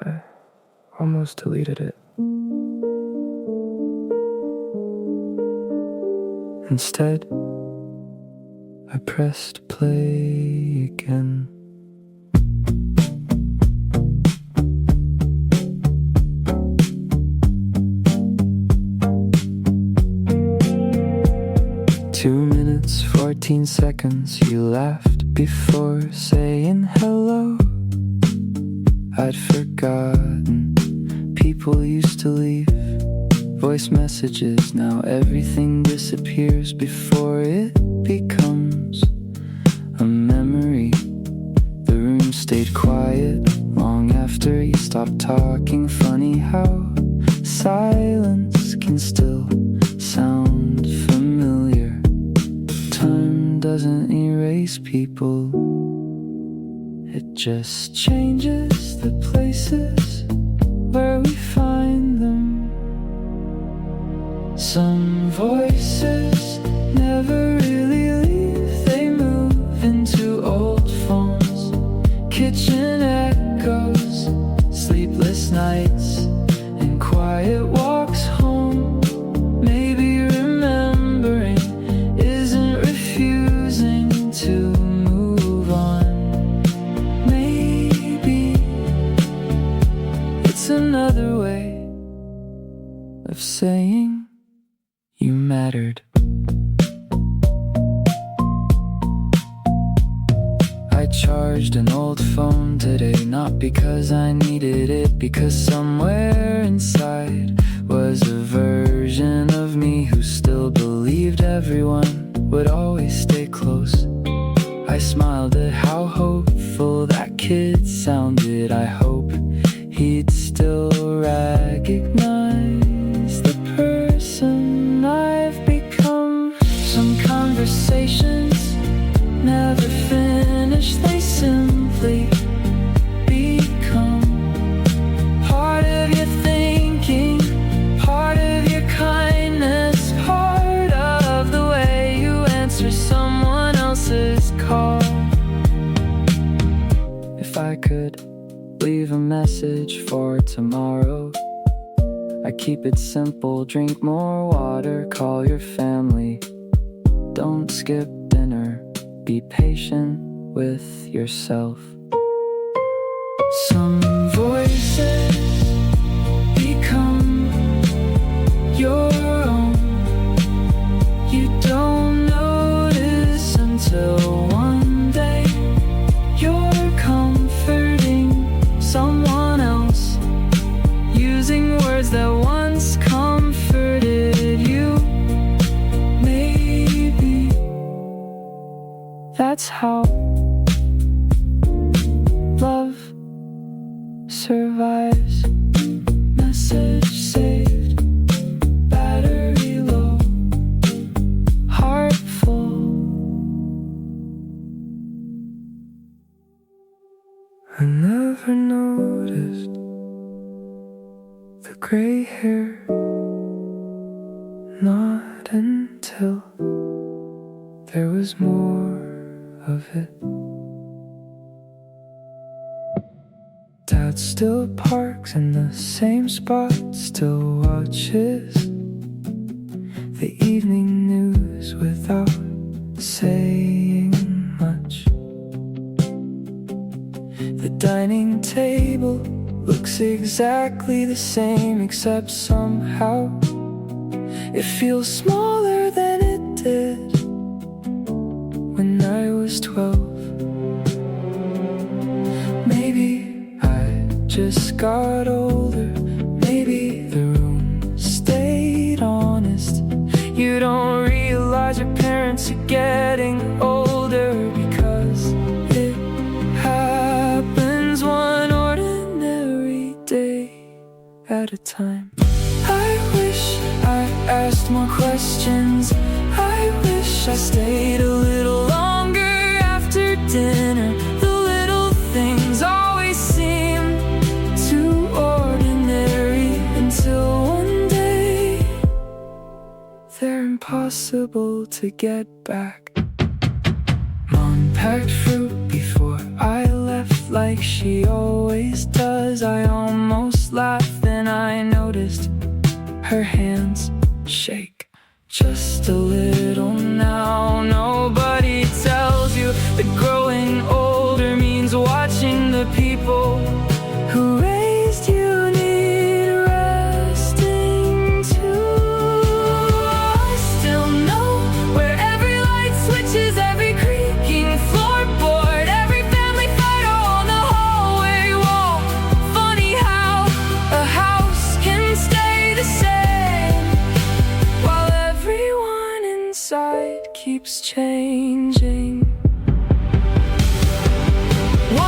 I almost deleted it. Instead, I pressed play again. Two minutes, 14 seconds, you laughed before saying hello. I'd forgotten people used to leave voice messages. Now everything disappears before it becomes a memory. The room stayed quiet long after you stopped talking. Funny how silence can still sound familiar. Time doesn't erase people, it just changes the places where we find them. Some voices never really leave, they move into old phones, kitchen echoes, sleepless nights, and quiet walks home. Maybe remembering isn't refusing to move on. Maybe it's another way of saying you mattered. I charged an old phone today, not because I needed it, because somewhere inside was a version of me who still believed everyone would always stay close. I smiled at how hopeful that kid sounded. I hope he'd still recognize the person I've become. Some conversations never finish, they simply become part of your thinking, part of your kindness, part of the way you answer someone else's call. If I could leave a message for tomorrow, I keep it simple: drink more water, call your family, don't skip dinner, be patient with yourself. Some voices become your own. You don't notice until one day you're comforting someone else, using words that once comforted you. Maybe that's how love survives. Message saved, battery low, heart full. I never noticed the gray hair, not until there was more of it. Dad still parks in the same spot, still watches the evening news without saying much. The dining table looks exactly the same, except somehow it feels smaller than it did when I was 12. Maybe I just got older, maybe the room stayed honest. You don't realize your parents are getting older, because it happens one ordinary day at a time. I wish I asked more questions, I wish I stayed a little longer after dinner. The little things always seem too ordinary until one day they're impossible to get back. Mom packed fruit before I left like she always does. I almost laughed, then I noticed her hands shake just a little now. Nobody tells you that growing older means watching the people who raised you need resting too. I still know where every light switches, every creaking floorboard, every family photo on the hallway wall. Funny how a house can stay the same while everyone inside keeps changing.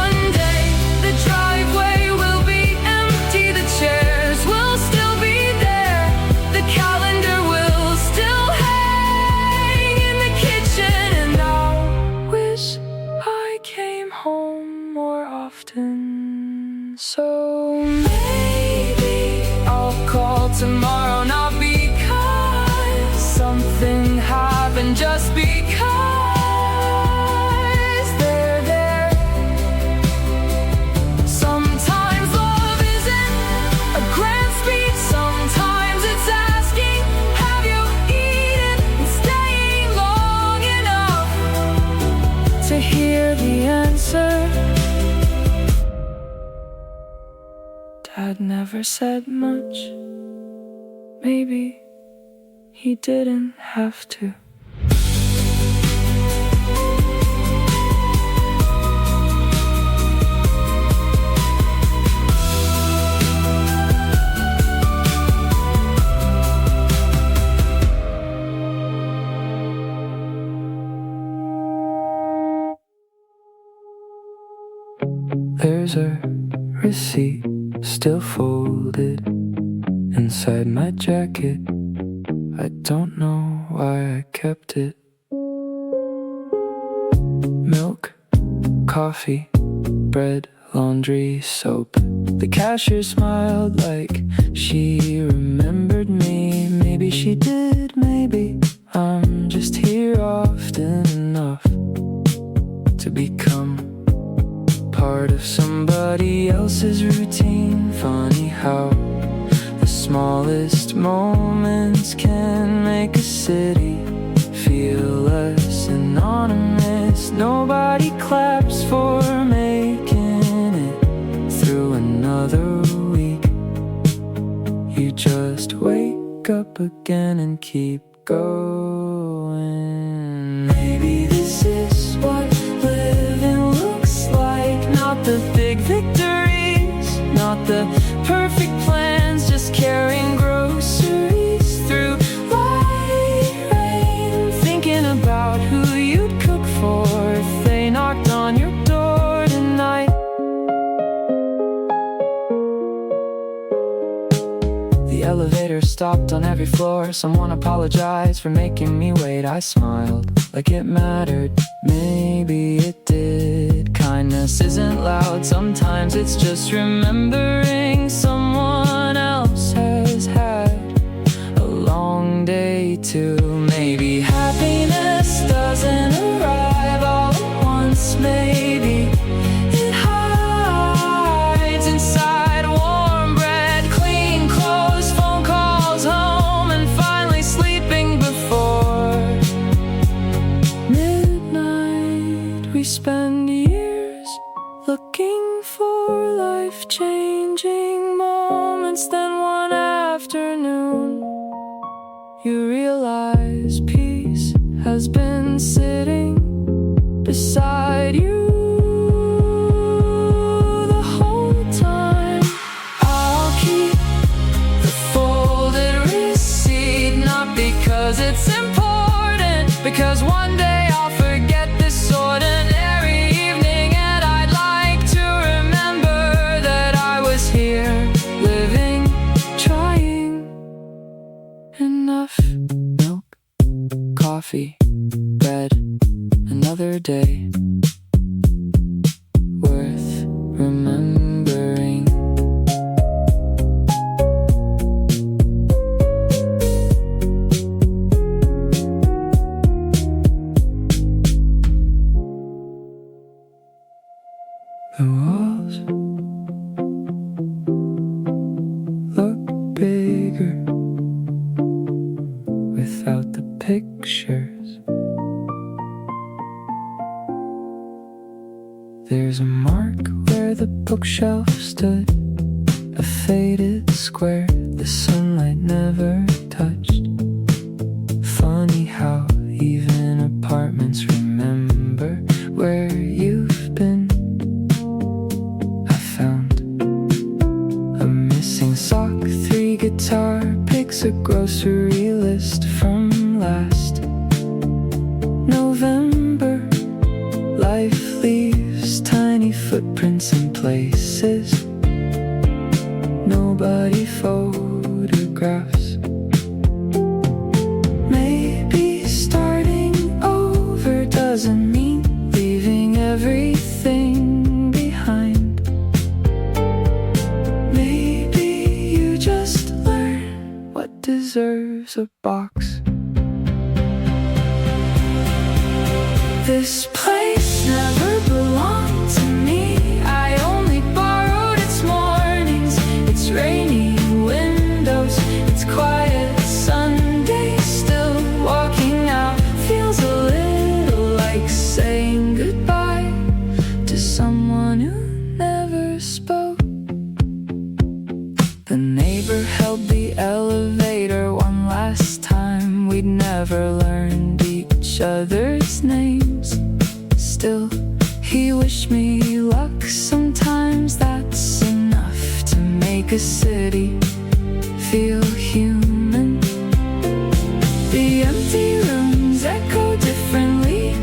One day the driveway will be empty, the chairs will still be there, the calendar will still hang in the kitchen, and I'll wish I came home more often. So maybe I'll call tomorrow, not because something happened, just because they're there. Sometimes love isn't a grand speech, sometimes it's asking, have you eaten, and staying long enough to hear the answer. Dad never said much. Maybe he didn't have to. There's a receipt still folded inside my jacket. I don't know why I kept it. Milk, coffee, bread, laundry, soap. The cashier smiled like she remembered me. Maybe she did, maybe I'm just here often enough to become part of somebody else's routine. Funny how the smallest moments can make a city feel less anonymous. Nobody claps for making it through another week. You just wake up again and keep going. Maybe this is what living looks like. Not the big victories, not the perfect plans, just carrying groceries through light rain, thinking about who you'd cook for if they knocked on your door tonight. The elevator stopped on every floor. Someone apologized for making me wait. I smiled like it mattered. Maybe it did. Kindness isn't loud, sometimes it's just remembering someone else has had a long day too. Maybe happiness doesn't arrive all at once. Maybe it hides inside warm bread, clean clothes, phone calls home, and finally sleeping before midnight. We spend years looking for life-changing moments, then one afternoon you realize peace has been sitting beside you the whole time. I'll keep the folded receipt, not because it's important, because one day I'll forget this ordinary evening, and I'd like to remember that I was here, living, trying enough the bookshelf stood, a faded square the sunlight never touched. Funny how even apartments remember where you've been. I found a missing sock, 3 guitar picks, a grocery list from last November. Life leaves tiny footprints in places nobody photographs. Maybe starting over doesn't mean leaving everything behind. Maybe you just learn what deserves a box. This place never belonged to me. I only borrowed its mornings, its rainy windows, its quiet Sunday. Still walking out feels a little like saying goodbye to someone who never spoke. The neighbor held the elevator one last time. We'd never learned each other's names. Still, he wished me luck. Sometimes that's enough to make a city feel human. The empty rooms echo differently,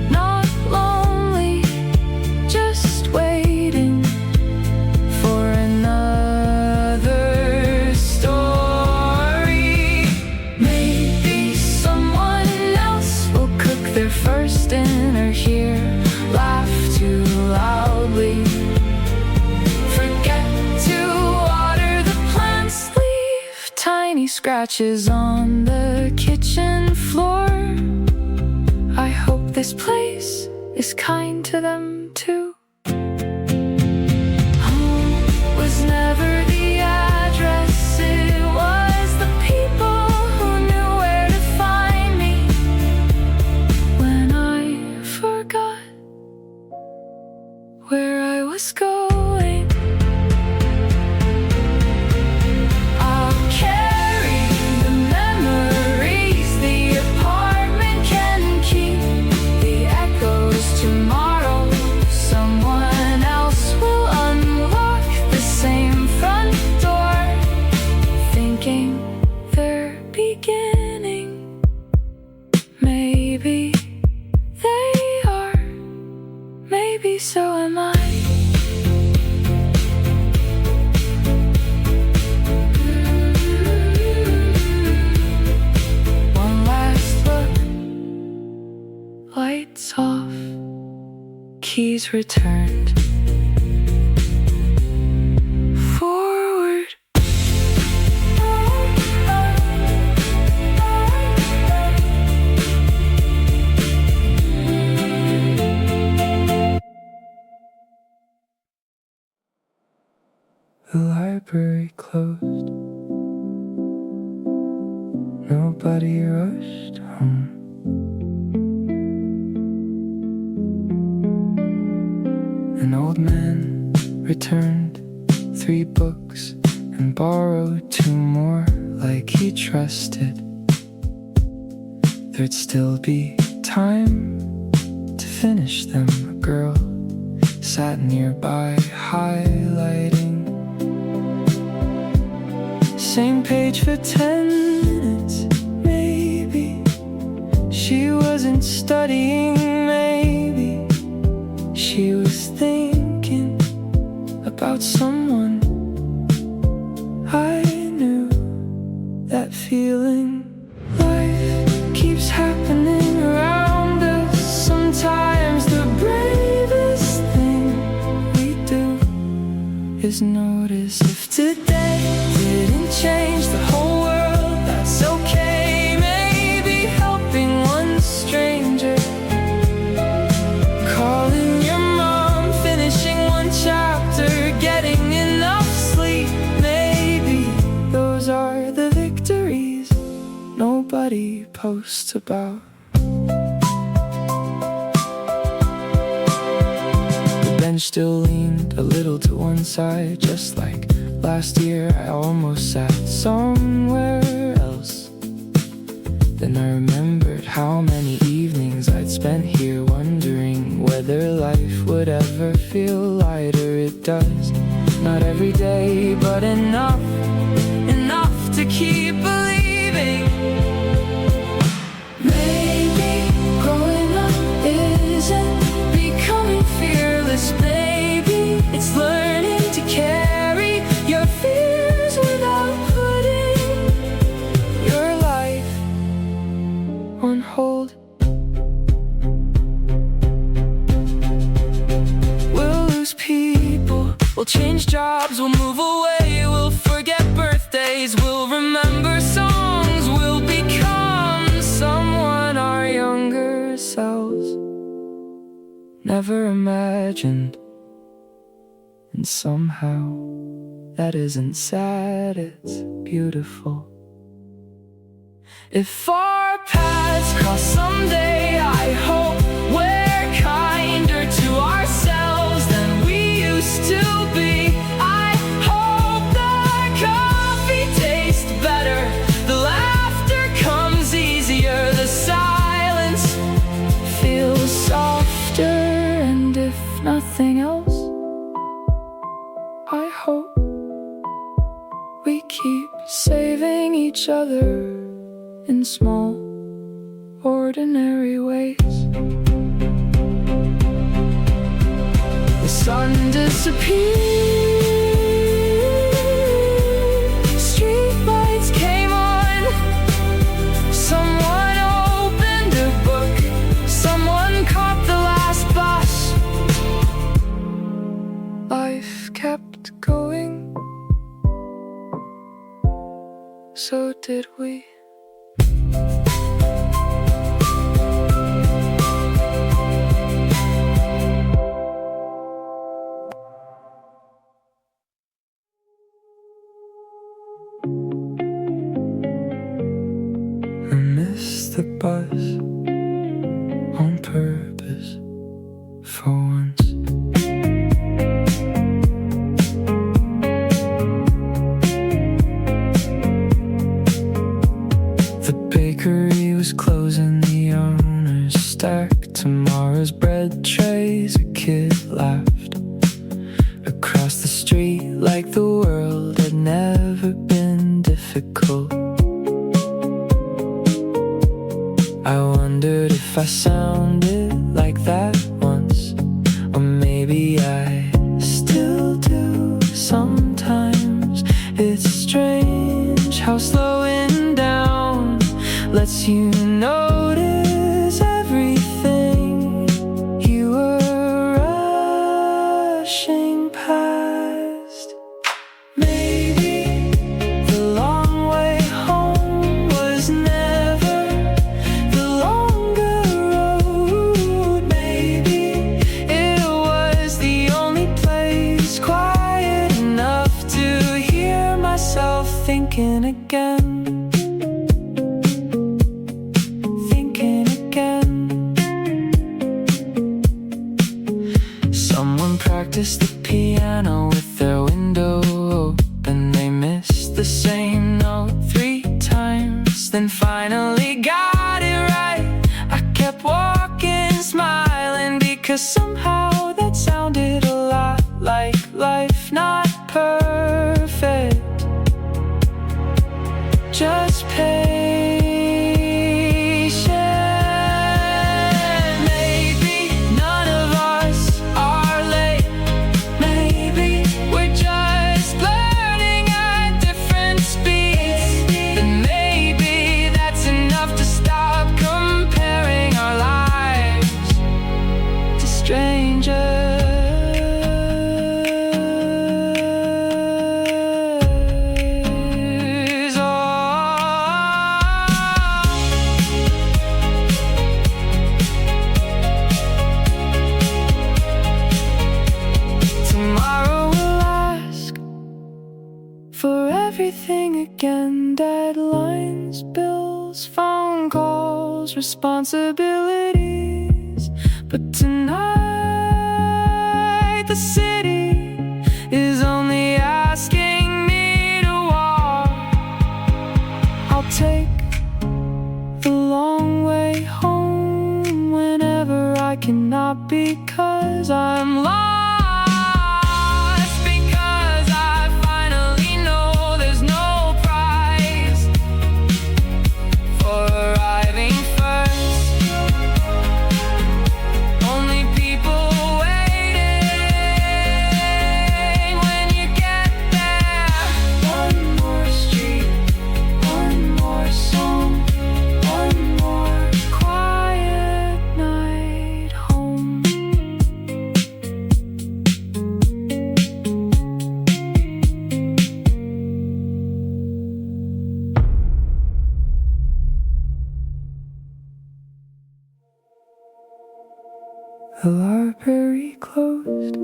not lonely, just waiting for another story. Maybe someone else will cook their first dinner here, laugh too loudly, forget to water the plants, leave tiny scratches on the kitchen floor. I hope this place is kind to them too. Home was never the address, it was the people who knew where to find me when I forgot where I was going. I'll carry the memories the apartment can keep, the echoes tomorrow. Someone else will unlock the same front door, thinking they're beginning. Maybe they are, maybe so am I. One last look, lights off, keys returned. Forward. The library closed. Nobody rushed home. An old man returned 3 books and borrowed 2 more like he trusted there'd still be time to finish them. A girl sat nearby highlighting. Same page for 10 minutes, maybe. She wasn't studying, maybe. She was thinking about someone I knew. That feeling, life keeps happening around us. Sometimes the bravest thing we do is notice. If today didn't change the whole world, that's okay. Maybe helping one stranger, calling your mom, finishing one chapter, getting enough sleep. Maybe those are the victories nobody posts about. The bench still leaned a little to one side. Just like last year, I almost sat somewhere else. Then I remembered how many evenings I'd spent here, wondering whether life would ever feel lighter. It does, not every day, but enough to keep believing. Maybe growing up isn't becoming fearless. Maybe it's learning to carry your fears without putting your life on hold. We'll lose people, we'll change jobs, we'll move away, we'll forget birthdays, we'll remember songs, we'll become someone our younger selves never imagined. And somehow that isn't sad, it's beautiful. If our paths cross someday, I hope we're kinder to ourselves than we used to be. I hope the coffee tastes better, the laughter comes easier, the silence feels softer, and if nothing else, I hope we keep saving each other in small, ordinary ways. The sun disappeared, street lights came on, someone opened a book, someone caught the last bus. Life kept going, so did we. I missed the bus on purpose for once. The bakery was closing, the owners stacked tomorrow's bread trays. A kid laughed across the street like the world had never been difficult. I wondered if I sounded like that once, or maybe I still do sometimes. It's strange how slowing down lets you notice everything you were rushing past. Maybe the long way home was never the longer road. Maybe it was the only place quiet enough to hear myself thinking again. Someone practiced the piano with their window open. They missed the same note 3 times, then finally got it right. I kept walking, smiling, because somehow that sounded a lot like life. Not perfect, just patient. Maybe none of us are late. Maybe we're just learning at different speeds. And maybe that's enough to stop comparing our lives to strangers. Tomorrow we'll ask for everything again. Deadlines, bills, phone calls, responsibilities. But tonight the city is only asking me to walk. I'll take the long way home whenever I cannot, because I'm lost. Because I finally know there's no prize for arriving first. Only people waiting when you get there. One more street, one more song, one more quiet night home. The library closed.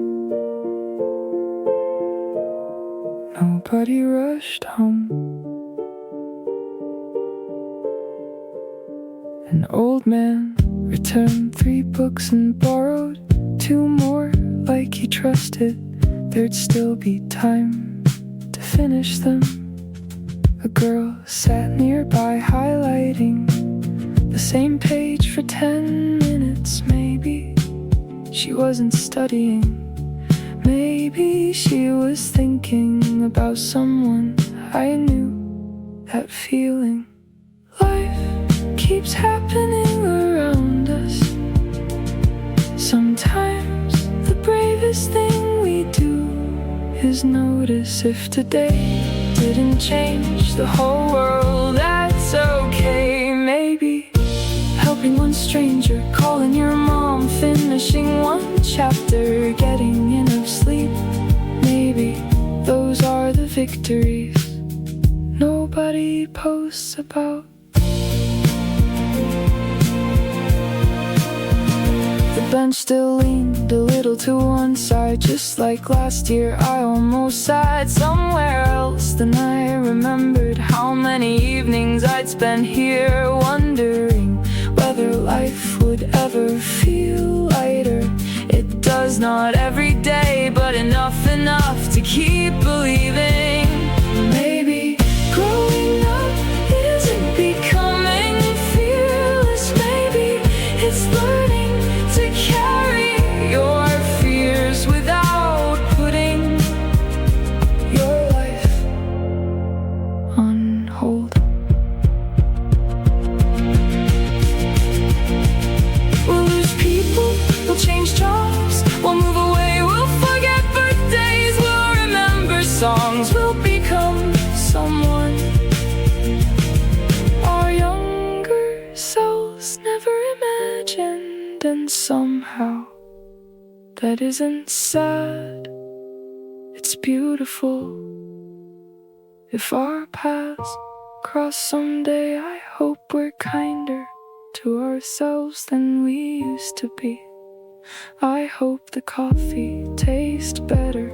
Nobody rushed home. An old man returned 3 books and borrowed 2 more like he trusted there'd still be time to finish them. A girl sat nearby highlighting the same page for 10 minutes. Maybe she wasn't studying. Maybe she was thinking about someone I knew. That feeling. Life keeps happening around us. Sometimes the bravest thing we do is notice. If today didn't change the whole world, that's okay. Maybe helping one stranger, calling your mom, finishing one chapter, getting enough sleep. Maybe those are the victories nobody posts about. The bench still leaned a little to one side, just like last year. I almost sat somewhere else. Then I remembered how many evenings I'd spent here, wondering whether life would ever feel lighter. It does not every day, but enough to keep believing. Maybe growing up isn't becoming fearless. Maybe it's learning to carry your fears without putting your life on hold. We'll lose people, we'll change jobs, we'll move away, we'll forget birthdays, we'll remember songs, we'll become someone our younger selves never imagined. And somehow that isn't sad, it's beautiful. If our paths cross someday, I hope we're kinder to ourselves than we used to be. I hope the coffee tastes better,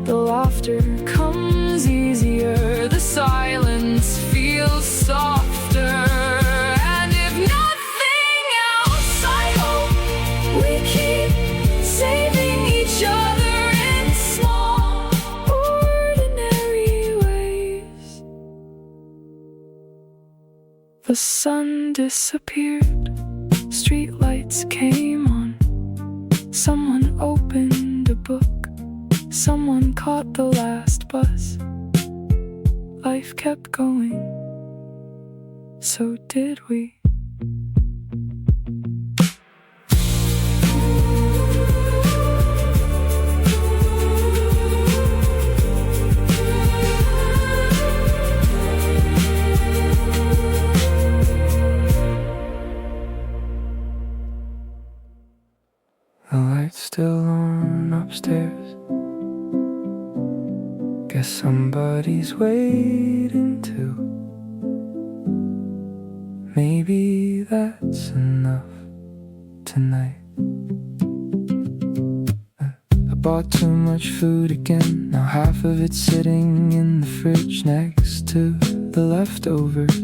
the laughter comes easier, the silence feels softer. And if nothing else, I hope we keep saving each other in small, ordinary ways. The sun disappeared, streetlights came on. Someone opened a book, someone caught the last bus. Life kept going, so did we. The light's still on upstairs. Guess somebody's waiting too. Maybe that's enough tonight. I bought too much food again. Now half of it's sitting in the fridge next to the leftovers.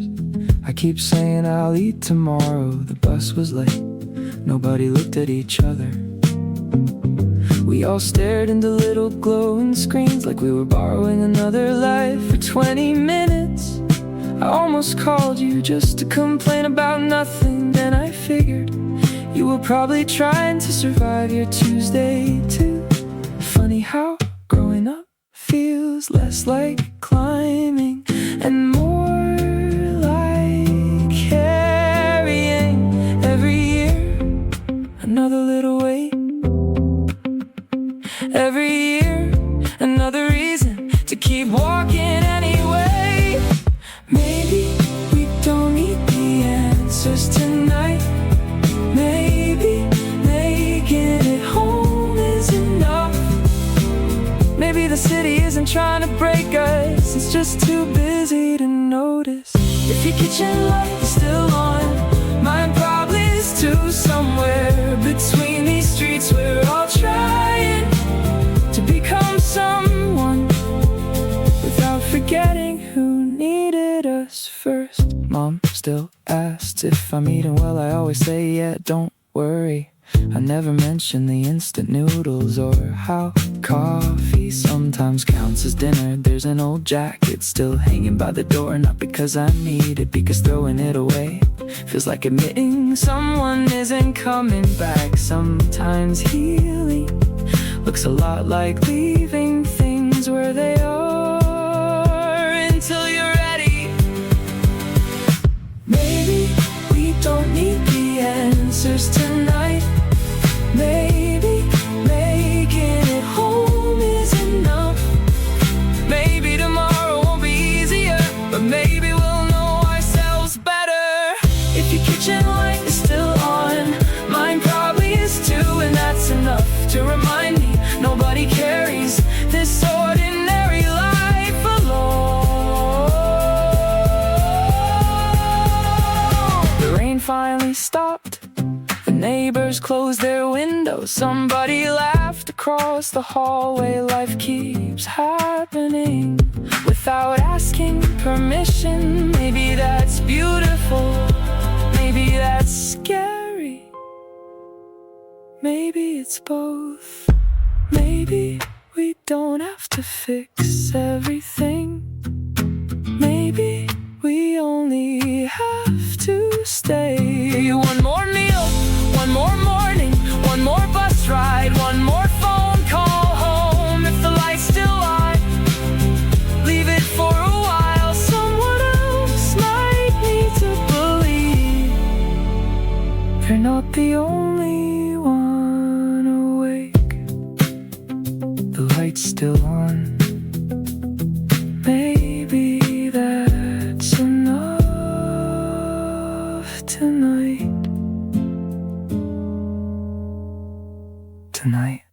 I keep saying I'll eat tomorrow. The bus was late. Nobody looked at each other. We all stared into little glowing screens like we were borrowing another life for 20 minutes. I almost called you just to complain about nothing. Then I figured you were probably trying to survive your Tuesday too. Funny how growing up feels less like climbing and more like carrying. Every year, another little weight. Every year, another reason to keep walking anyway. Maybe we don't need the answers tonight. Maybe making it home is enough. Maybe the city isn't trying to break us, it's just too busy to notice. If your kitchen light is still on, mine probably is too. Somewhere between these streets we're all trying to become someone without forgetting who needed us first. Mom still asks if I'm eating well. I always say, yeah, don't worry. I never mention the instant noodles or how coffee sometimes counts as dinner. There's an old jacket still hanging by the door, not because I need it, because throwing it away feels like admitting someone isn't coming back. Sometimes healing looks a lot like leaving things where they are until you're ready. Maybe we don't need the answers tonight. Maybe making it home is enough. Maybe tomorrow won't be easier, but maybe we'll know ourselves better. If your kitchen light is still on, mine probably is too, and that's enough to remind me nobody carries this ordinary life alone. The rain finally stopped. The neighbors closed their windows. Somebody laughed across the hallway. Life keeps happening without asking permission. Maybe that's beautiful. Maybe that's scary. Maybe it's both. Maybe we don't have to fix everything. Maybe we only have to stay. One more meal, one more morning, one more bus ride, one more phone call home. If the light's still on, leave it for a while. Someone else might need to believe you're not the only one awake. The light's still on. Maybe that's enough tonight. Tonight.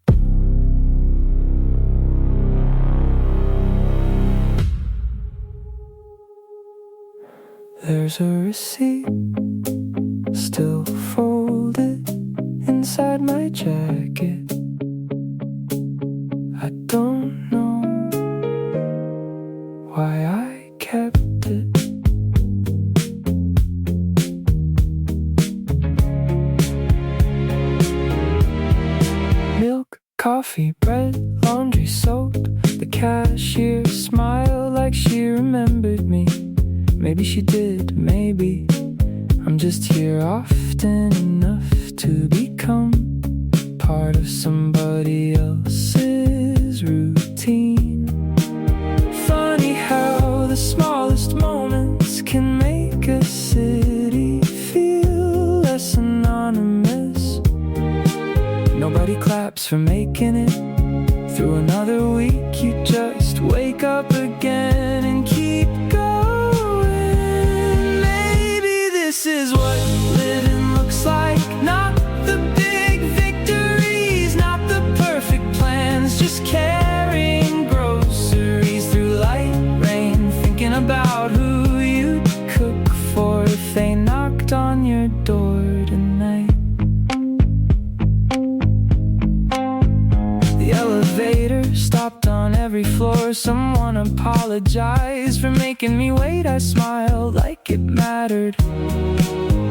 There's a receipt still folded inside my jacket. I don't know why I kept it. Milk, coffee, bread, laundry, soap. The cashier smiled like she remembered me. Maybe she did, maybe I'm just here often enough to become part of somebody else's routine. Funny how the smallest moments can make a city feel less anonymous. Nobody claps for making it through another week. You just wake up again and keep going. Maybe this is what living looks like. Not the big victories, not the perfect plans, just carrying groceries through light rain, thinking about who you'd cook for if they knocked on your door tonight. The elevator stopped on every floor. Someone apologized for making me wait. I smiled like it mattered.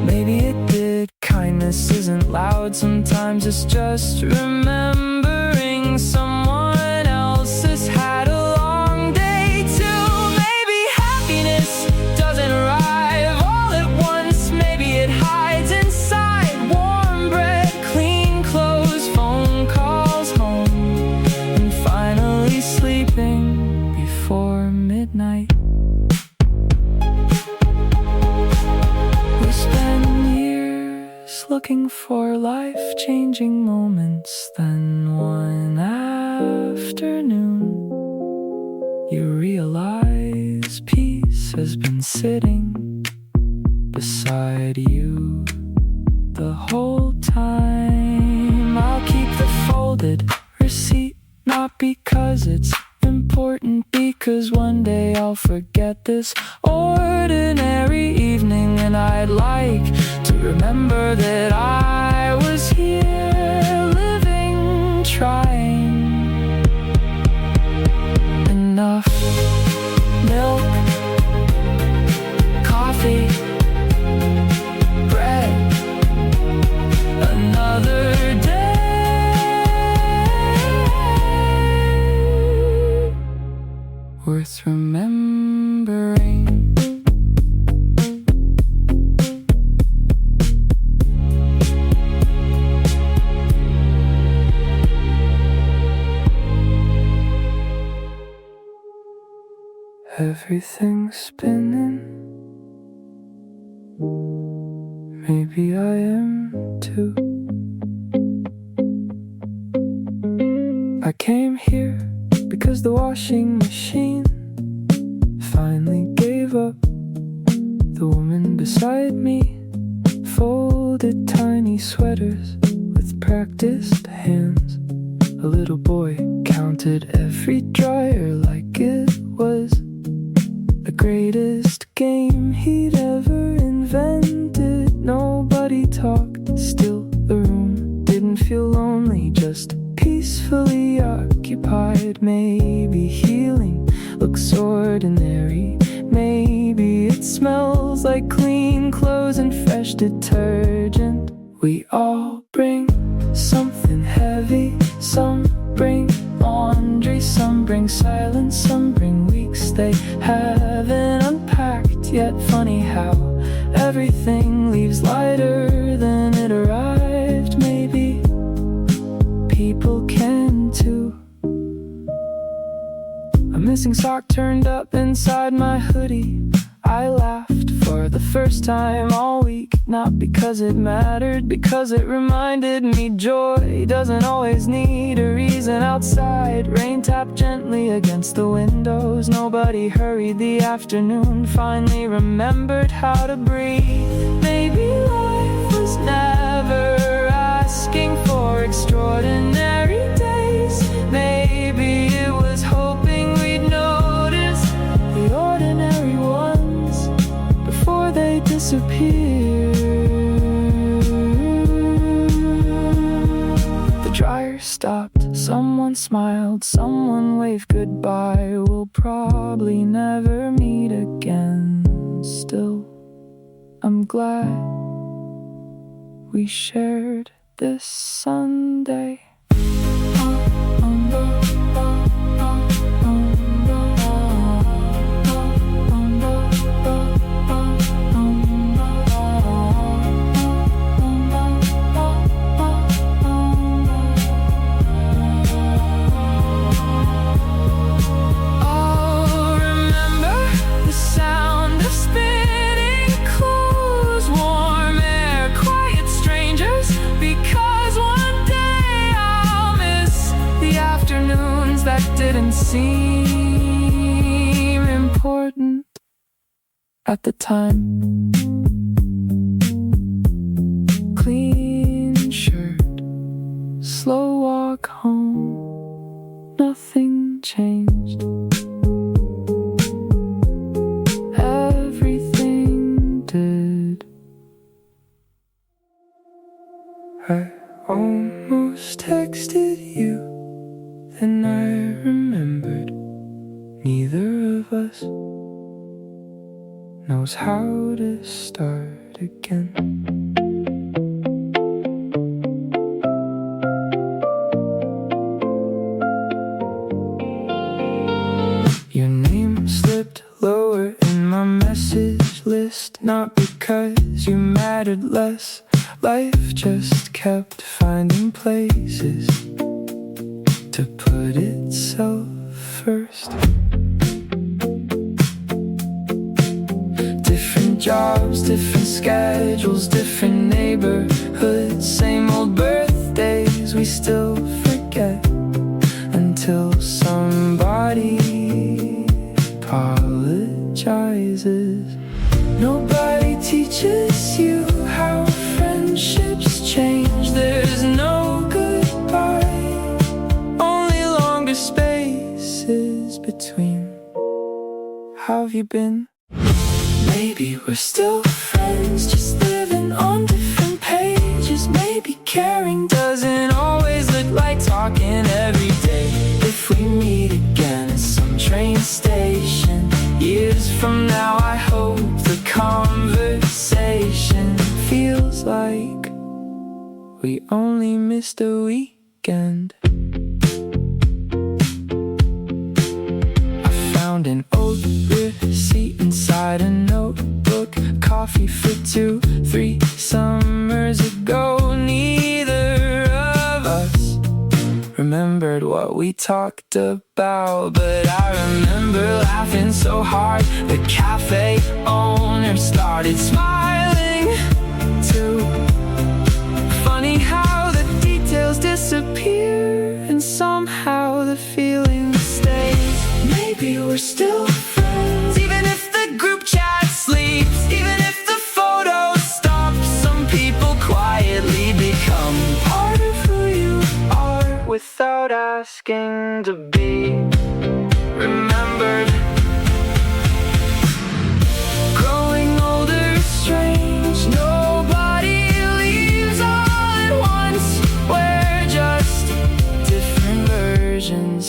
Maybe it did. Kindness isn't loud, sometimes it's just remembering wishing someone else has had a long day too. Maybe happiness doesn't arrive all at once. Maybe it hides inside warm bread, clean clothes, phone calls home, and finally sleeping before midnight. We spend years looking for life-changing moments, then one afternoon you realize peace has been sitting beside you the whole time. I'll keep the folded receipt, not because it's important, because one day I'll forget this ordinary evening, and I'd like to remember that I was here, living, trying. Enough milk, coffee, bread, another day worth remembering. Everything's spinning. Maybe I am too. I came here because the washing machine finally gave up. The woman beside me folded tiny sweaters with practiced hands. A little boy counted every dryer like it was the greatest game he'd ever invented. Nobody talked, still the room didn't feel lonely, just peacefully occupied. Maybe healing looks ordinary. Maybe it smells like clean clothes and fresh detergent. We all bring something heavy. Some bring laundry, some bring silence, some bring weeks they haven't unpacked yet. Funny how everything leaves lighter than it arrived. Maybe people can too. A missing sock turned up inside my hoodie. I laughed for the first time all week, not because it mattered, because it reminded me joy doesn't always need a reason. Outside, rain tapped gently against the windows. Nobody hurried. The afternoon finally remembered how to breathe. Maybe life was never asking for extraordinary days. Maybe it was hoping we'd notice the ordinary ones before they disappear. The dryer stopped, someone smiled, someone waved goodbye. We'll probably never meet again. Still, I'm glad we shared this Sunday. That didn't seem important at the time. Clean shirt, slow walk home, nothing changed. Everything did. I almost texted you, then I remembered neither of us knows how to start again. less. Life just kept finding places to put itself first. Different jobs, different schedules, different neighborhoods, same old birthdays we still forget, until somebody apologizes. Nobody teaches you how friendships change. There's no goodbye, only longer spaces between. How have you been? Maybe we're still friends, just living on different pages. Maybe caring doesn't always look like talking every day. If we meet again at some train station years from now, I hope the conversation feels like we only missed a weekend. I found an old receipt inside a notebook, coffee for 2-3 summers ago. Neither of us remembered what we talked about, but I remember laughing so hard the cafe owner started smiling too. Funny how the details disappear and somehow the feeling stays. Maybe we're still friends, even if the group chat sleeps, even if the photos stop. Some people quietly become part of who you are without asking to be remembered. Growing older is strange, nobody leaves all at once. We're just different versions,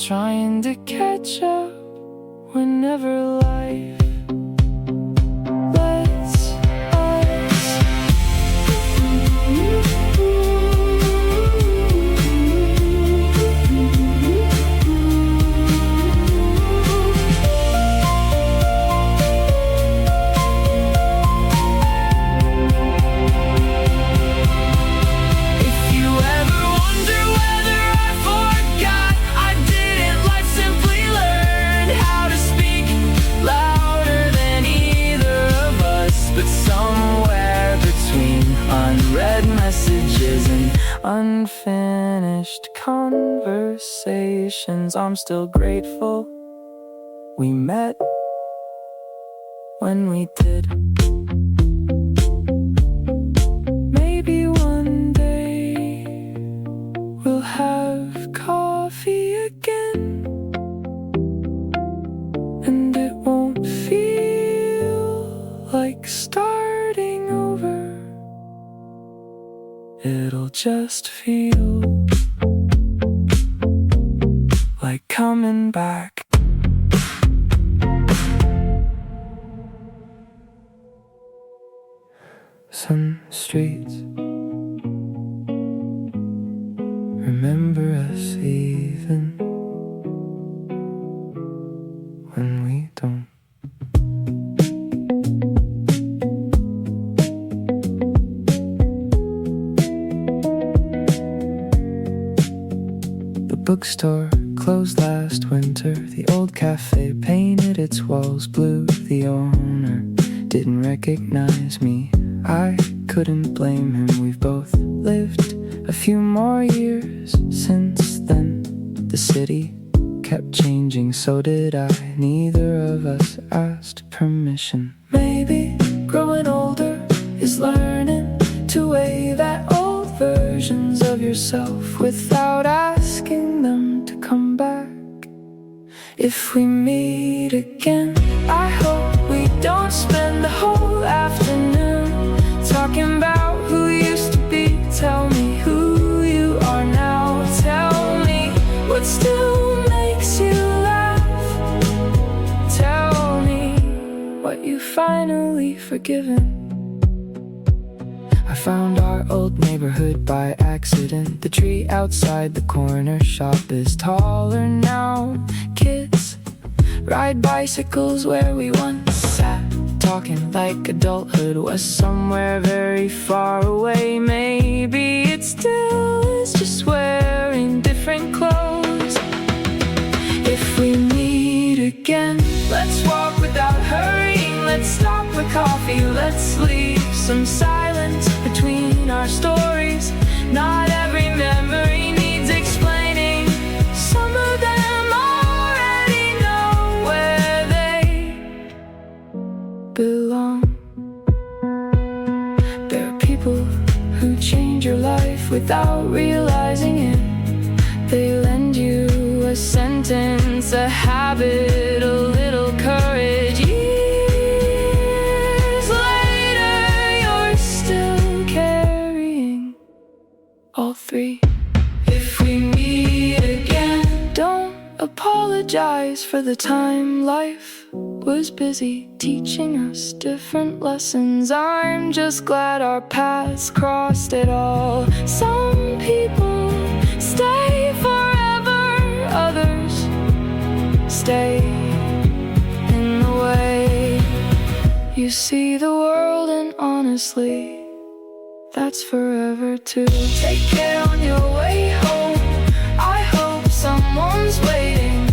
trying to catch up whenever life lets us. If you ever wonder whether I forgot, I didn't. Life simply learned how to speak louder than either of us. But somewhere between unread messages and unfinished conversations, I'm still grateful we met when we did. Maybe one day we'll have coffee again, and it won't feel like starting over. It'll just feel like coming back. Some streets remember us even when we don't. The bookstore closed last winter. The old cafe painted its walls blue. The owner didn't recognize me. I couldn't blame him. We've both lived a few more years since then. The city kept changing, so did I. Neither of us asked permission. Maybe growing older is learning to wave at old versions of yourself without asking them to come back. If we meet again, I hope we don't spend the whole afternoon talking about who used to be. Tell me who you are now. Tell me what still makes you laugh. Tell me what you finally forgiven. I found our old neighborhood by accident. The tree outside the corner shop is taller now. Kids ride bicycles where we once sat. talking like adulthood was somewhere very far away. Maybe it still is, just wearing different clothes. If we meet again, let's walk without hurrying. Let's stop with coffee, let's leave some silence between our stories. Not every memory needs explaining. Some of them already know where they belong. There are people who change your life without realizing it. They lend you a sentence, a habit, a little courage. Years later, you're still carrying all three. If we meet again, don't apologize for the time life was busy teaching us different lessons. I'm just glad our paths crossed it all. Some people stay forever, others stay in the way you see the world, and honestly, that's forever too. Take care on your way home. I hope someone's waiting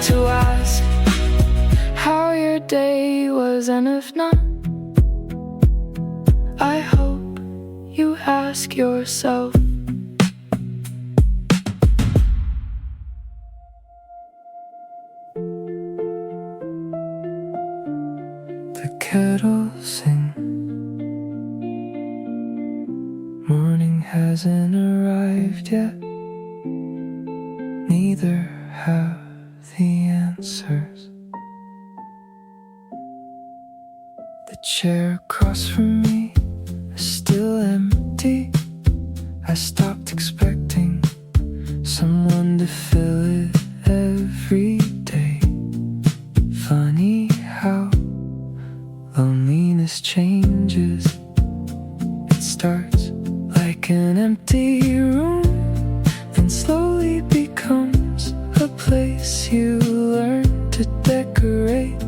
to ask how your day was, and if not, I hope you ask yourself. The kettle sings. Morning hasn't arrived yet. Neither have the answers. The chair across from me is still empty. I stopped expecting someone to fill it every day. Funny how loneliness changes. It starts like an empty room, then slowly becomes a place you learn to decorate.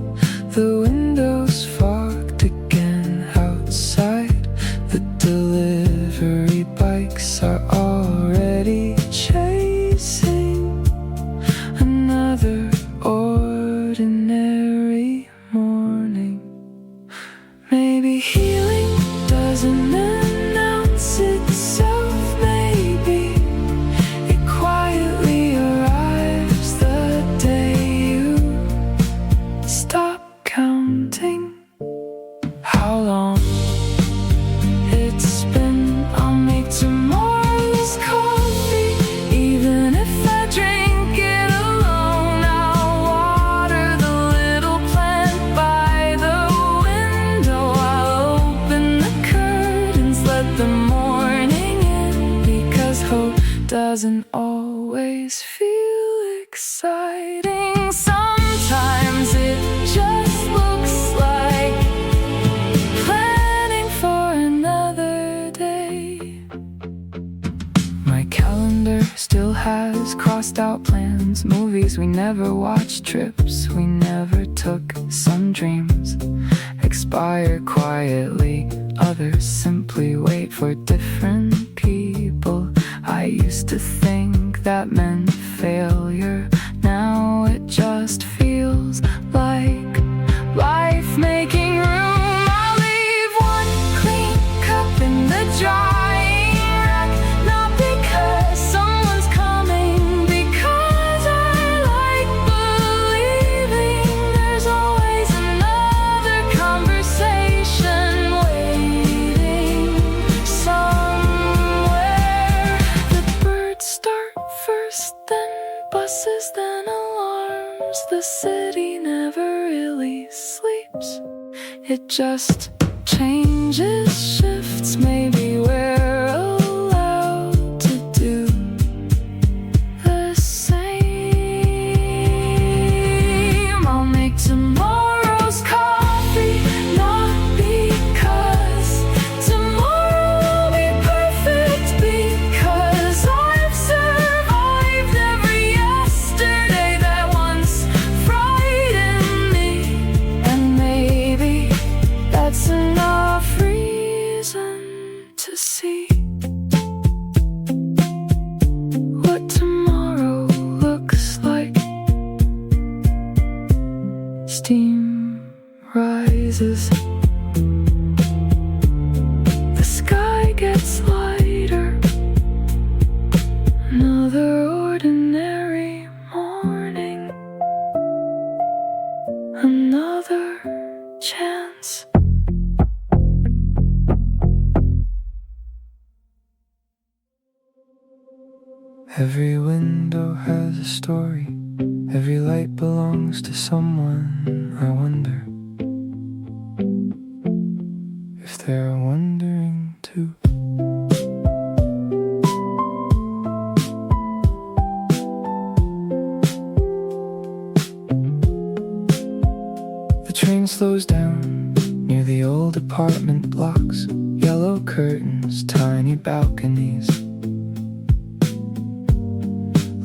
The windows fogged again outside. The delivery bikes are already chasing another ordinary morning. Maybe healing doesn't announce itself. Maybe it quietly arrives the day you stop counting how long it's been. I'll make tomorrow's coffee, even if I drink it alone. I'll water the little plant by the window. I'll open the curtains, let the morning in, because hope doesn't always feel exciting. Sometimes it just looks like planning for another day. My calendar still has crossed out plans, movies we never watched, trips we never took. Some dreams expire quietly, others simply wait for different people. I used to think that meant failure. Now it just feels like life making room. I'll leave one clean cup in the drying rack, not because someone's coming, because I like believing there's always another conversation waiting somewhere. The birds start first, then buses, then alarms. The city never really sleeps. It just changes, shifts. Maybe we're allowed to do the same. I'll make tomorrow's coffee, not because tomorrow will be perfect, because I've survived every yesterday that once frightened me. And maybe faces. The sky gets lighter. Another ordinary morning. Another chance. Every window has a story. Every light belongs to someone. I wonder if they're wondering too. The train slows down near the old apartment blocks. Yellow curtains, tiny balconies.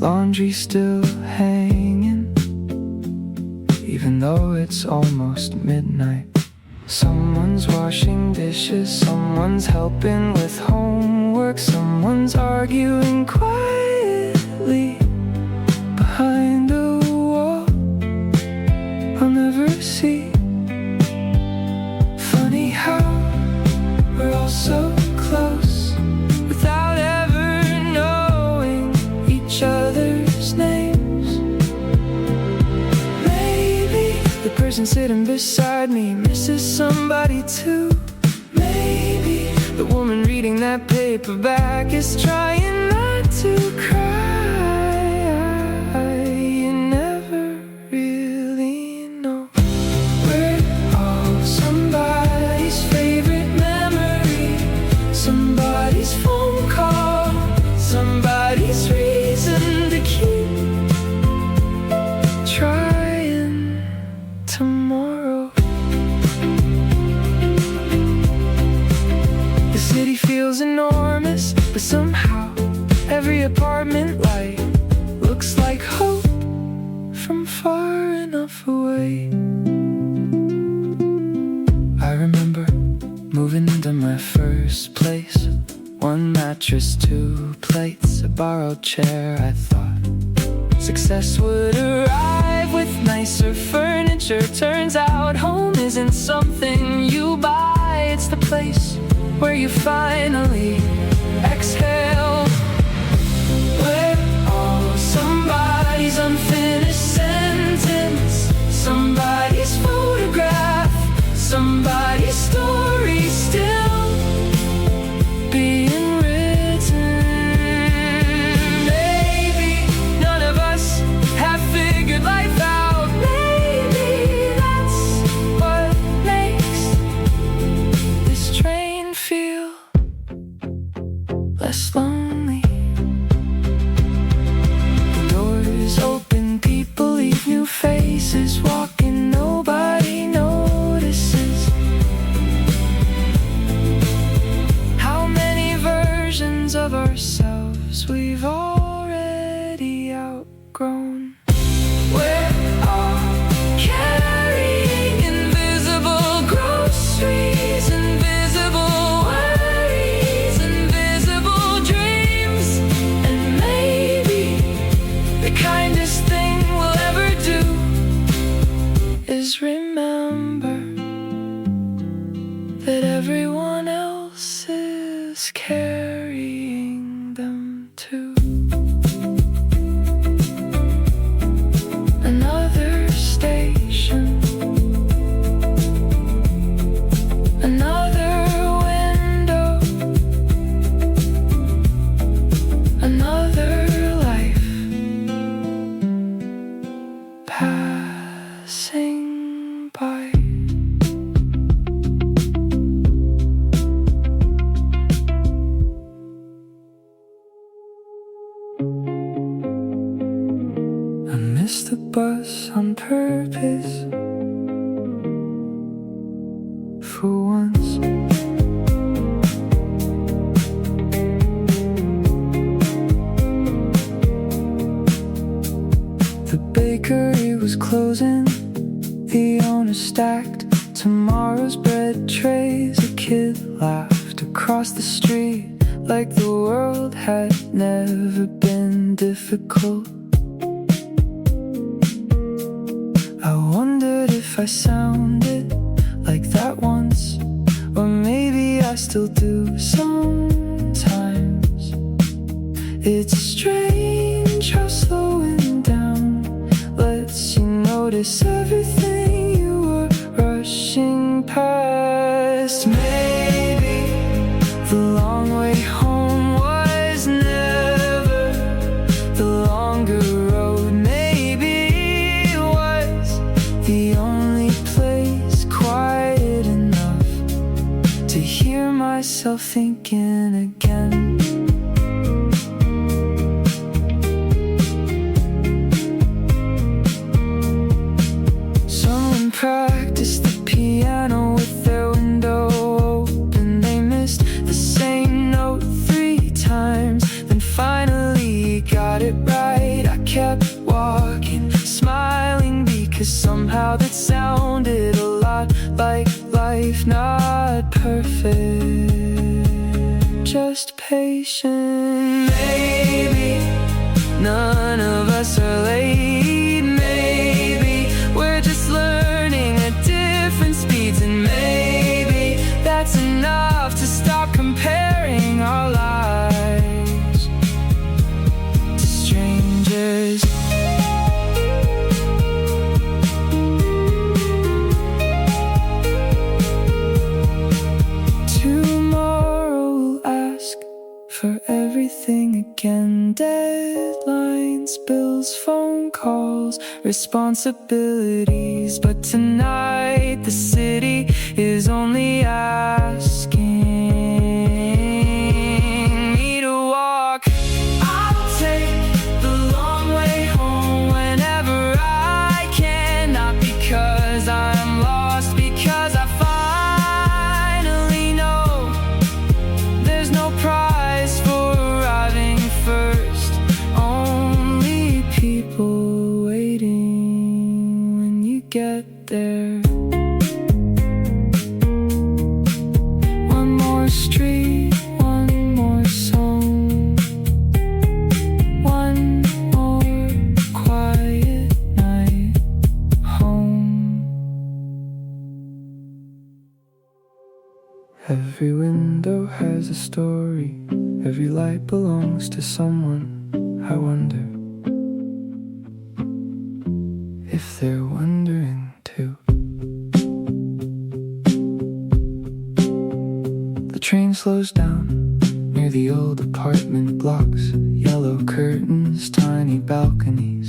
Laundry still hanging, even though it's almost midnight. Someone's washing dishes, someone's helping with homework, someone's arguing quietly behind a wall I'll never see. Funny how we're all so close without ever knowing each other's names. Maybe the person sitting beside me misses somebody too. Maybe the woman reading that paperback is trying not to cry. You never really know. We're all somebody's favorite memory, somebody's phone call, somebody's reason to keep trying tomorrow. The city feels enormous, but somehow every apartment light looks like hope from far enough away. I remember moving into my first place. One mattress, 2 plates, a borrowed chair. I thought success would arrive with nicer furniture. Turns out home isn't something you buy. It's the place where you finally exhale. We're all somebody's unfinished sentence, somebody's photograph, somebody's story still being written. Maybe none of us have figured life out. Maybe that's what makes this train feel less lonely. The doors open, people leave, new faces walking, nobody notices. How many versions of ourselves we've already outgrown. We're all carrying invisible groceries, invisible worries, invisible dreams. And maybe the kindest thing we'll ever do is remember that everyone else is carrying them too. Another station, another window, another life passing by. I missed the bus on purpose for once. The bakery was closing, the owner stacked tomorrow's bread trays. A kid laughed across the street like the world had never been difficult. I wondered if I sounded like that once, or maybe I still do sometimes. It's strange how slowing down lets you notice everything you were rushing past. Maybe the long way home was never the longer road. Maybe it was the only place quiet enough to hear myself thinking again. Someone practiced the piano with their window open. They missed the same note 3 times, then finally got it right. I kept walking, smiling, because somehow that sounded a lot like life. Not perfect, just patient. Maybe none of us are late. Maybe we're just learning at different speeds, and maybe that's enough to stop comparing our lives to strangers. Tomorrow we'll ask for everything again. Deadlines, bills, phone calls, responsibilities. But tonight the city is only asking me to walk. I'll take the long way home whenever I can. Not because I'm lost, because I finally know there's no prize for arriving first. Only people waiting when you get there. One more street, one more song, one more quiet night home. Every window has a story, every light belongs to someone. I wonder if they're wondering too. The train slows down near the old apartment blocks. Yellow curtains, tiny balconies.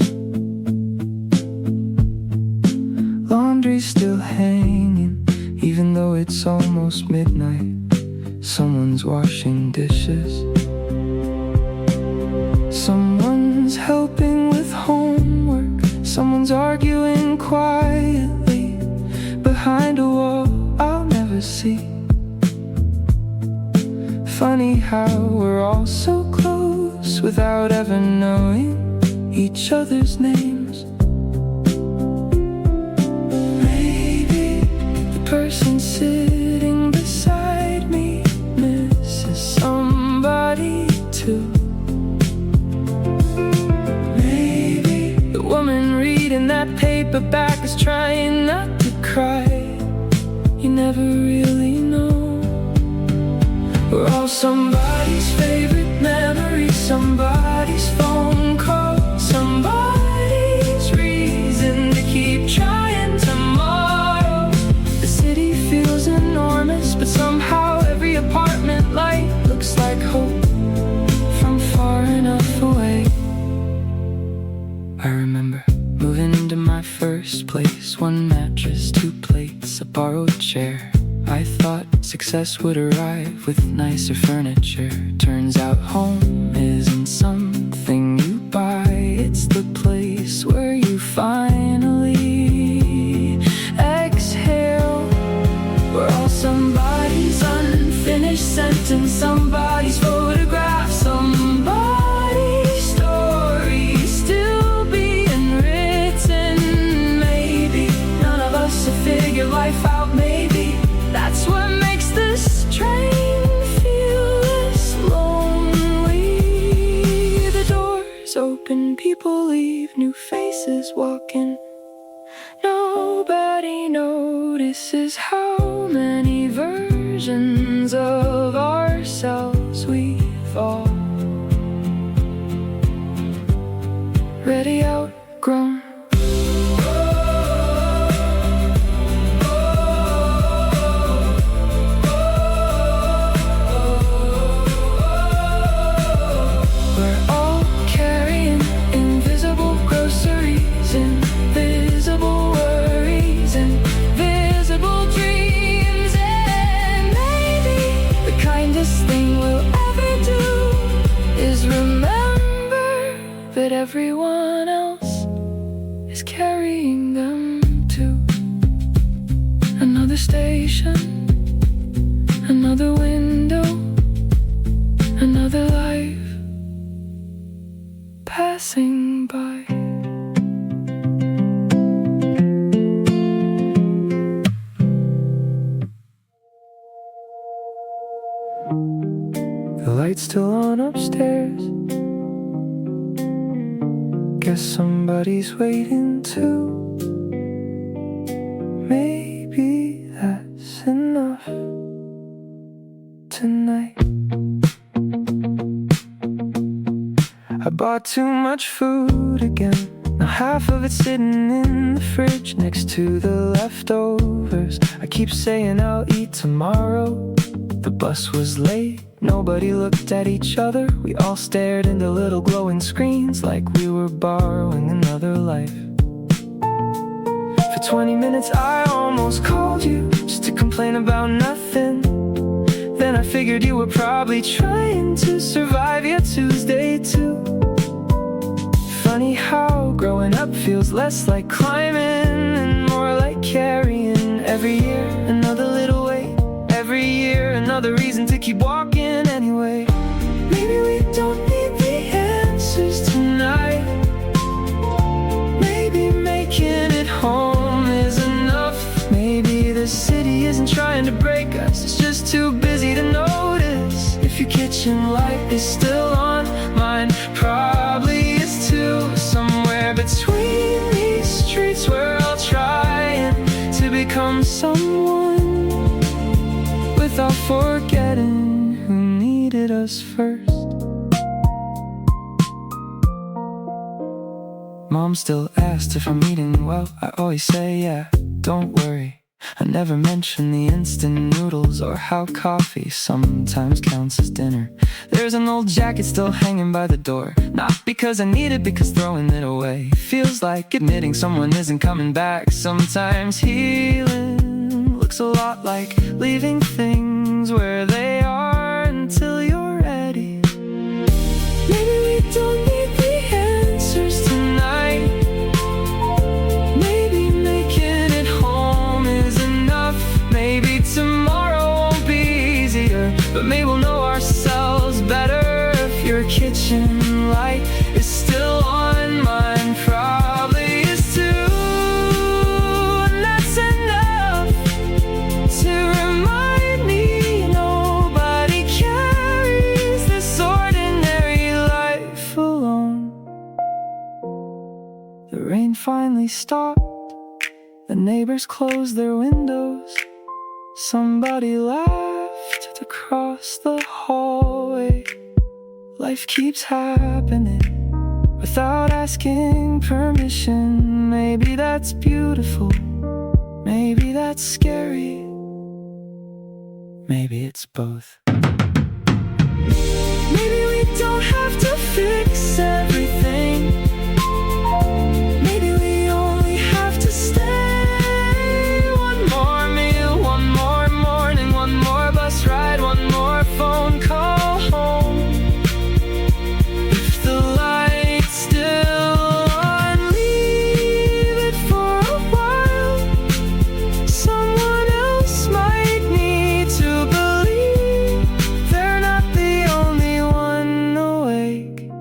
Laundry's still hanging, even though it's almost midnight. Someone's washing dishes. Someone's helping with homework. Someone's arguing quietly behind a wall I'll never see. Funny how we're all so close without ever knowing each other's names. Maybe the person sitting beside me misses somebody too. Maybe the woman reading that paperback is trying not to cry. You never really know. We're all somebody's favorite memory, somebody's phone call, somebody's reason to keep trying tomorrow. The city feels enormous, but somehow every apartment light looks like hope from far enough away. I remember moving into my first place. 1 mattress, 2 plates, a borrowed chair. I thought success would arrive with nicer furniture. Turns out home isn't something you buy. It's the place where you finally exhale. We're all somebody's unfinished sentence, somebody's photograph, somebody's story still being written. Maybe none of us have figured life out. Maybe that's what makes this train feel this lonely. The doors open, people leave, new faces walk in. No nobody notices how many versions of ourselves we've already outgrown. We're all carrying invisible groceries, invisible worries, invisible dreams. And maybe the kindest thing we'll ever do is remember that everyone else is carrying them too. Another station, another window, another life passing by. The light's still on upstairs. Guess somebody's waiting too. Maybe that's enough tonight. I bought too much food again. Now half of it's sitting in the fridge next to the leftovers. I keep saying I'll eat tomorrow. The bus was late, nobody looked at each other. We all stared into little glowing screens like we were borrowing another life. For 20 minutes I almost called you just to complain about nothing. Then I figured you were probably trying to survive your Tuesday too. Funny how growing up feels less like climbing and more like carrying. Every year another little weight, every year another reason to keep walking anyway. Maybe we don't need the answers tonight. Maybe making it home is enough. Maybe the city isn't trying to break us, it's just too busy to notice. If your kitchen light is still on, mine probably is too. Somewhere between these streets we're all trying to become someone without forgetting who needed us first. Mom still asked if I'm eating well. I always say yeah, don't worry. I never mention the instant noodles or how coffee sometimes counts as dinner. There's an old jacket still hanging by the door, not because I need it, because throwing it away feels like admitting someone isn't coming back. Sometimes healing looks a lot like leaving things where they are until you're ready. Maybe we don't need the answers tonight. Maybe making it home is enough. Maybe tomorrow won't be easier, but maybe we'll know ourselves better. If your kitchen light is still on, mine probably is too. And that's enough to remind me nobody carries this ordinary life alone. The rain finally stopped. The neighbors closed their windows. Somebody laughed across the hallway. Life keeps happening without asking permission. Maybe that's beautiful, maybe that's scary, maybe it's both. Maybe we don't have to fix everything. Maybe we only have to stay. One more meal, one more morning, one more bus ride, one more phone call home. If the light's still on, leave it for a while. Someone else might need to believe they're not the only one awake.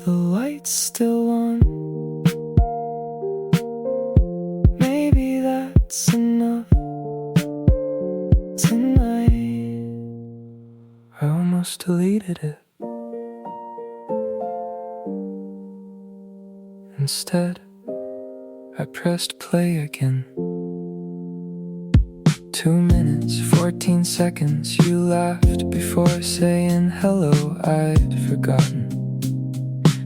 The light's still on. Maybe that's enough tonight. I almost deleted it. Instead, I pressed play again. 2 minutes, 14 seconds. You laughed before saying hello. I'd forgotten.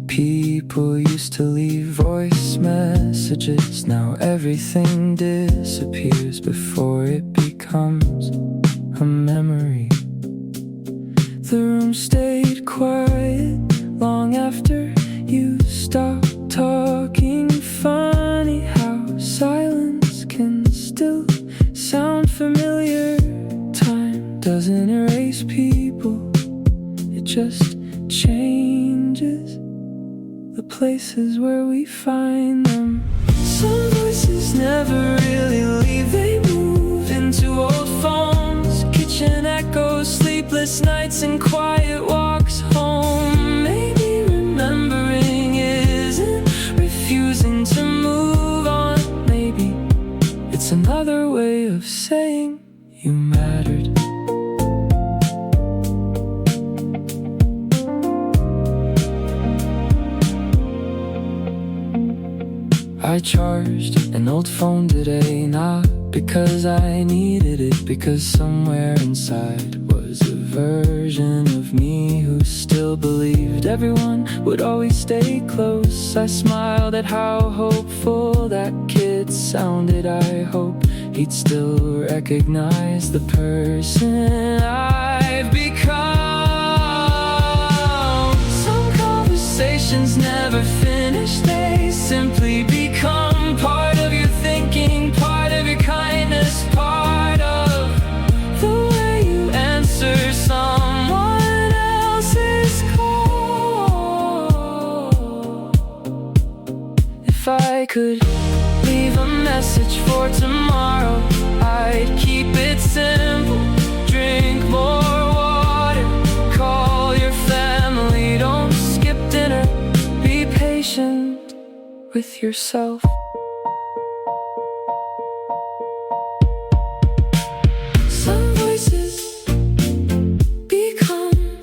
People used to leave voice messages. Now everything disappears before it becomes a memory. The room stayed quiet long after you stopped talking. Funny how silence can still sound familiar. Time doesn't erase people, it just changes the places where we find them. Some voices never really leave, they move into old phones, kitchen echoes, sleepless nights and quiet walks home. Maybe remembering isn't refusing to move on. Maybe it's another way of saying you mattered. I charged an old phone today, not because I needed it, because somewhere inside was a version of me who still believed everyone would always stay close. I smiled at how hopeful that kid sounded. I hope he'd still recognize the person I've become. Some conversations never finish, they simply become part of your thinking, part of your kindness, part of the way you answer someone else's call. If I could leave a message for tomorrow, I'd keep it simple. Drink more water, call your family, don't skip dinner. Be patient with yourself. Some voices become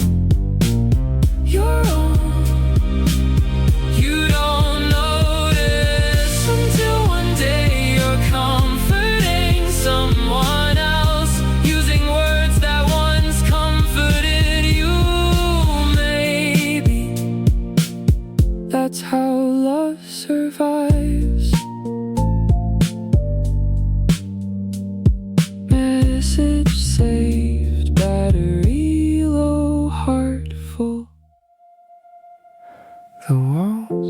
your own. You don't notice until one day you're comforting someone else, using words that once comforted you. Maybe that's how love survives. Message saved, battery low, heart full. The walls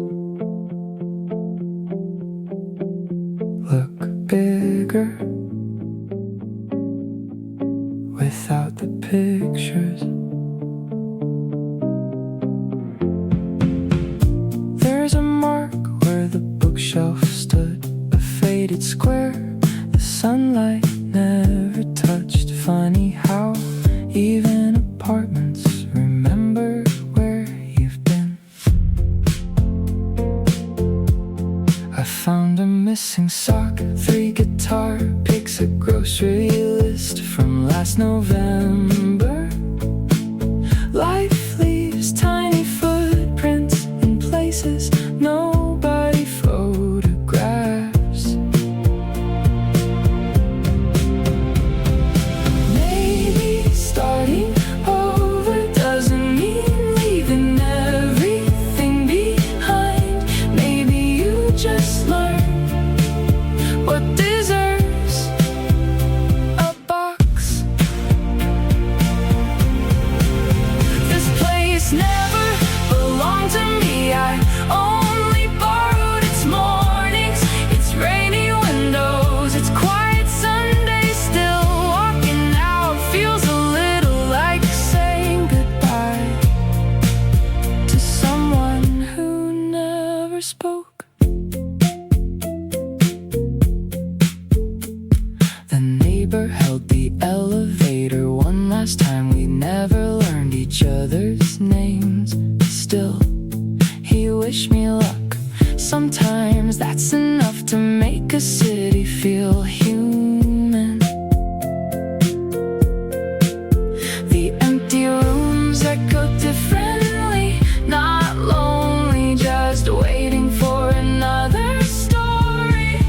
look bigger without the pictures. There's a mark where the bookshelf stood, a faded square the sunlight never touched. Funny how even apartments remember where you've been. I found a missing sock, 3 guitar picks, a grocery list from last November. Life leaves tiny footprints in places nobody photographs. Maybe starting over doesn't mean leaving everything behind. Maybe you just learn what deserves a box. This place never belonged to me, I only borrowed its mornings, its rainy windows, its quiet Sunday. Still walking out feels a little like saying goodbye to someone who never spoke. The neighbor held the elevator one last time. We never learned each other's names. Still, he wished me luck. Sometimes that's enough to make a city feel human. The empty rooms echo differently, not lonely, just waiting for another story.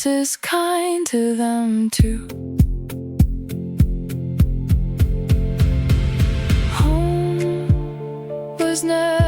else is kind to them too. Home was never